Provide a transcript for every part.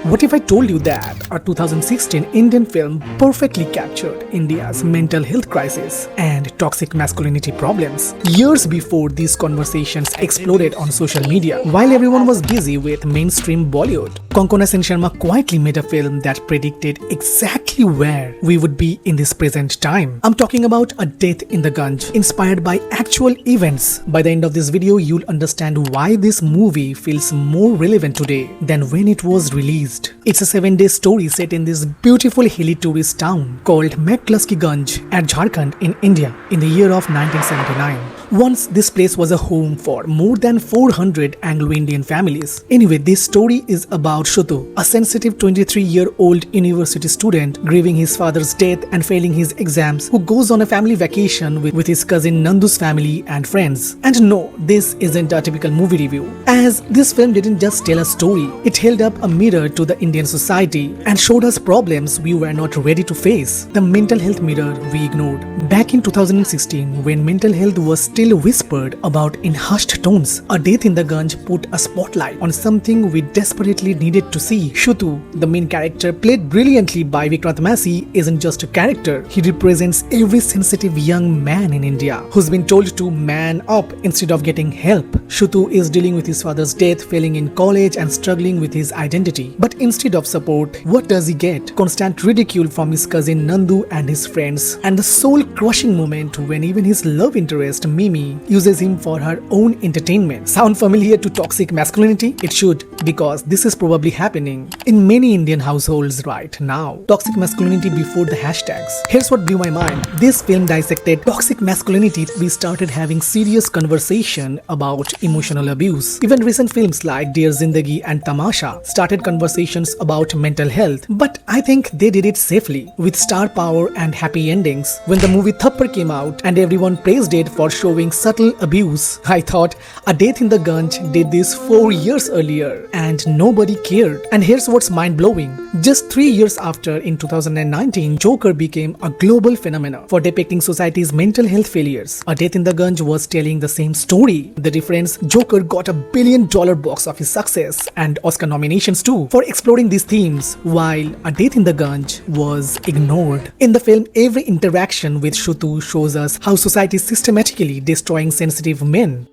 What if I told you that a 2016 Indian film perfectly captured India's mental health crisis and toxic masculinity problems years before these conversations exploded on social media? While everyone was busy with mainstream Bollywood, Konkona Sen Sharma quietly made a film that predicted exactly where we would be in this present time. I'm talking about A Death in the Gunj, inspired by actual events. By the end of this video, you'll understand why this movie feels more relevant today than when it was released. It's a 7-day story set in this beautiful hilly tourist town called Gunj at Jharkhand in India in the year of 1979. Once this place was a home for more than 400 Anglo-Indian families. Anyway, this story is about Shutu, a sensitive 23-year-old university student grieving his father's death and failing his exams, who goes on a family vacation with his cousin Nandu's family and friends. And no, this isn't a typical movie review, as this film didn't just tell a story, it held up a mirror to the Indian society and showed us problems we were not ready to face. The mental health mirror we ignored. Back in 2016, when mental health was still whispered about in hushed tones, A Death in the Gunj put a spotlight on something we desperately needed to see. Shutu, the main character played brilliantly by Vikrant Massey, isn't just a character. He represents every sensitive young man in India who's been told to man up instead of getting help. Shutu is dealing with his father's death, failing in college and struggling with his identity. But instead of support, what does he get? Constant ridicule from his cousin Nandu and his friends, and the soul-crushing moment when even his love interest Mimi uses him for her own entertainment. Sound familiar to toxic masculinity? It should, because this is probably happening in many Indian households right now. Toxic masculinity before the hashtags. Here's what blew my mind. This film dissected toxic masculinity. We started having serious conversation about emotional abuse. Even recent films like Dear Zindagi and Tamasha started conversations about mental health, but I think they did it safely, with star power and happy endings. When the movie Thappar came out and everyone praised it for showing subtle abuse, I thought A Death in the Gunj did this 4 years earlier and nobody cared. And here's what's mind-blowing. Just 3 years after, in 2019, Joker became a global phenomenon for depicting society's mental health failures. A Death in the Gunj was telling the same story. The difference, Joker got $1 billion box office success and Oscar nominations too for exploring these themes, while A Death in the Gunj was ignored. In the film, every interaction with Shutu shows us how society is systematically destroying sensitive men.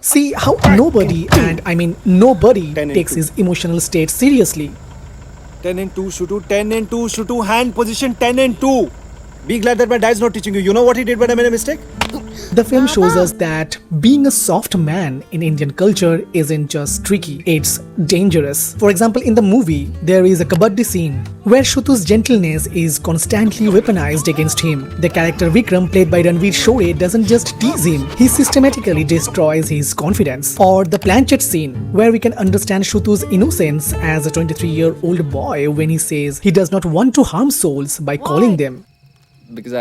See how nobody, and I mean nobody, takes his emotional state seriously. 10 and 2, Shutu, 10 and 2, Shutu, hand position 10 and 2. Be glad that my dad's not teaching you. You know what he did when I made a mistake? The film shows us that being a soft man in Indian culture isn't just tricky, it's dangerous. For example, in the movie, there is a kabaddi scene where Shutu's gentleness is constantly weaponized against him. The character Vikram, played by Ranveer Shore, doesn't just tease him, he systematically destroys his confidence. Or the planchette scene, where we can understand Shutu's innocence as a 23-year-old boy when he says he does not want to harm souls by calling them. Because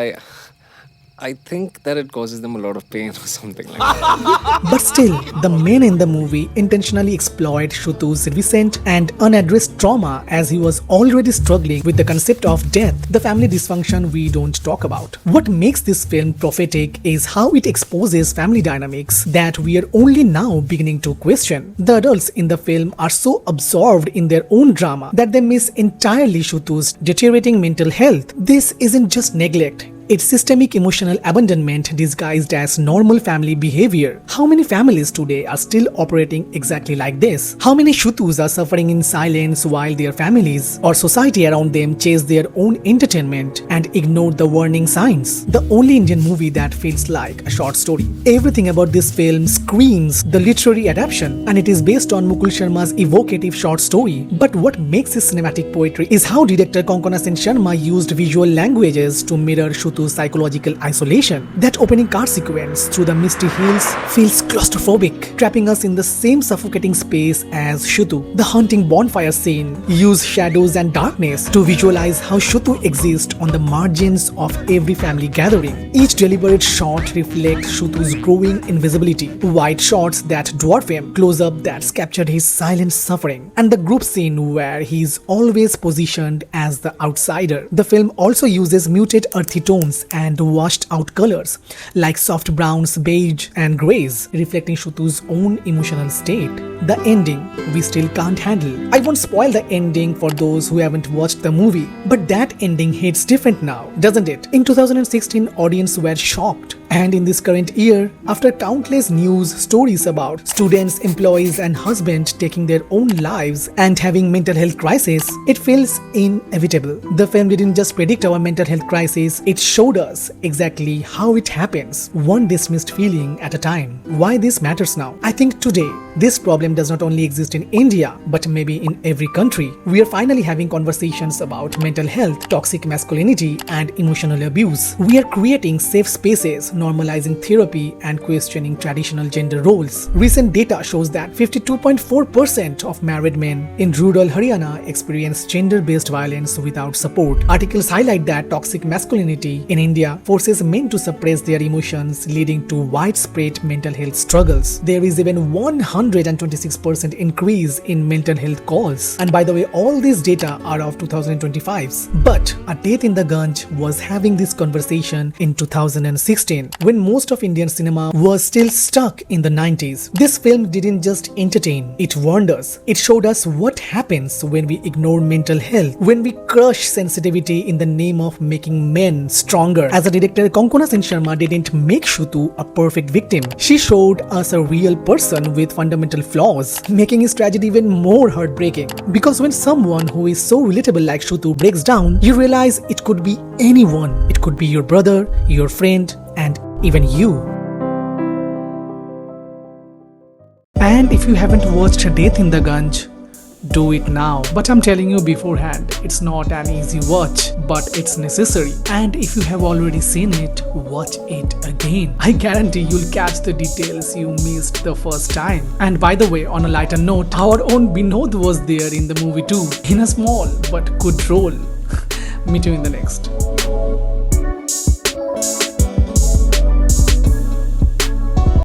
I think that it causes them a lot of pain or something like that. But still, the men in the movie intentionally exploit Shutu's recent and unaddressed trauma, as he was already struggling with the concept of death, the family dysfunction we don't talk about. What makes this film prophetic is how it exposes family dynamics that we are only now beginning to question. The adults in the film are so absorbed in their own drama that they miss entirely Shutu's deteriorating mental health. This isn't just neglect. It's systemic emotional abandonment disguised as normal family behavior. How many families today are still operating exactly like this? How many Shutus are suffering in silence while their families or society around them chase their own entertainment and ignore the warning signs? The only Indian movie that feels like a short story. Everything about this film screams the literary adaptation, and it is based on Mukul Sharma's evocative short story. But what makes this cinematic poetry is how director Konkona Sen Sharma used visual languages to mirror Shutu's psychological isolation. That opening car sequence through the misty hills feels claustrophobic, trapping us in the same suffocating space as Shutu. The haunting bonfire scene uses shadows and darkness to visualize how Shutu exists on the margins of every family gathering. Each deliberate shot reflects Shutu's growing invisibility. Wide shots that dwarf him, close-up that captured his silent suffering, and the group scene where he is always positioned as the outsider. The film also uses muted earthy tones tones and washed out colors like soft browns, beige, and grays, reflecting Shutu's own emotional state. The ending we still can't handle. I won't spoil the ending for those who haven't watched the movie, but that ending hits different now, doesn't it? In 2016, audience were shocked. And in this current year, after countless news stories about students, employees, and husbands taking their own lives and having mental health crisis, it feels inevitable. The film didn't just predict our mental health crisis, it showed us exactly how it happens, one dismissed feeling at a time. Why this matters now? I think today, this problem does not only exist in India, but maybe in every country. We are finally having conversations about mental health, toxic masculinity, and emotional abuse. We are creating safe spaces, normalizing therapy, and questioning traditional gender roles. Recent data shows that 52.4% of married men in rural Haryana experience gender-based violence without support. Articles highlight that toxic masculinity in India forces men to suppress their emotions, leading to widespread mental health struggles. There is even 126% increase in mental health calls. And by the way, all these data are of 2025's. But A Death in the Gunj was having this conversation in 2016. When most of Indian cinema was still stuck in the 90s. This film didn't just entertain, it warned us. It showed us what happens when we ignore mental health, when we crush sensitivity in the name of making men stronger. As a director, Konkona Sen Sharma didn't make Shutu a perfect victim. She showed us a real person with fundamental flaws, making his tragedy even more heartbreaking. Because when someone who is so relatable like Shutu breaks down, you realize it could be anyone. It could be your brother, your friend, and even you. And if you haven't watched A Death in the Gunj, do it now. But I'm telling you beforehand, it's not an easy watch, but it's necessary. And if you have already seen it, watch it again. I guarantee you'll catch the details you missed the first time. And by the way, on a lighter note, our own Binod was there in the movie too, in a small but good role. Meet you in the next.